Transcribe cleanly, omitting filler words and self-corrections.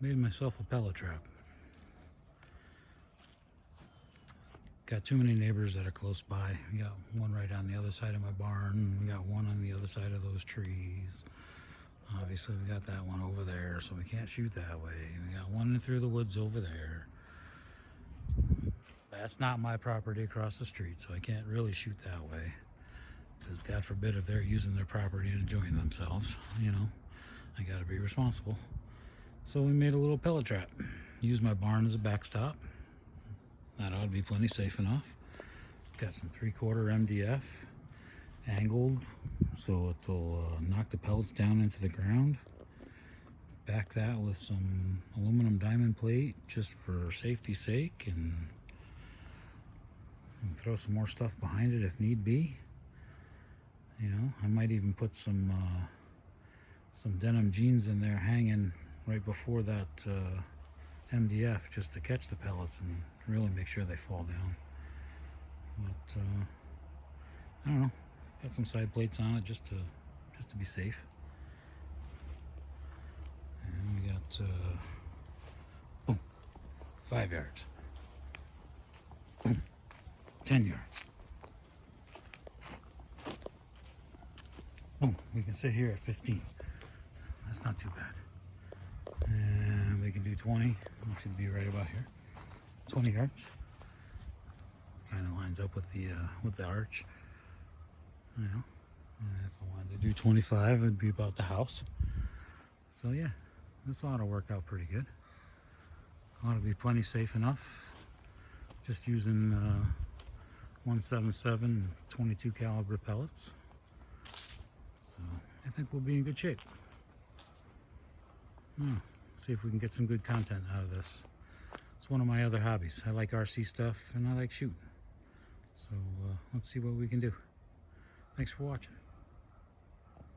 Made myself a pellet trap. Got too many neighbors that are close by. We got one right on the other side of my barn. We got one on the other side of those trees. Obviously we got that one over there, so we can't shoot that way. We got one through the woods over there. That's not my property across the street, so I can't really shoot that way. Because God forbid if they're using their property and enjoying themselves, you know, I gotta be responsible. So we made a little pellet trap. Used my barn as a backstop. That ought to be plenty safe enough. Got some 3/4 MDF angled so it'll knock the pellets down into the ground. Back that with some aluminum diamond plate just for safety's sake, and throw some more stuff behind it if need be. You know, I might even put some denim jeans in there hanging right before that MDF just to catch the pellets and really make sure they fall down. But I don't know. Got some side plates on it just to be safe. And we got boom, 5 yards. Boom, 10 yards. Boom, we can sit here at 15. That's not too bad. And we can do 20, which should be right about here. 20 yards. Kind of lines up with the arch. You know, and if I wanted to do 25, it'd be about the house. So yeah, this ought to work out pretty good. Ought to be plenty safe enough. Just using 177 22 caliber pellets. So I think we'll be in good shape. See if we can get some good content out of this. It's one of my other hobbies. I like RC stuff and I like shooting. So let's see what we can do. Thanks for watching.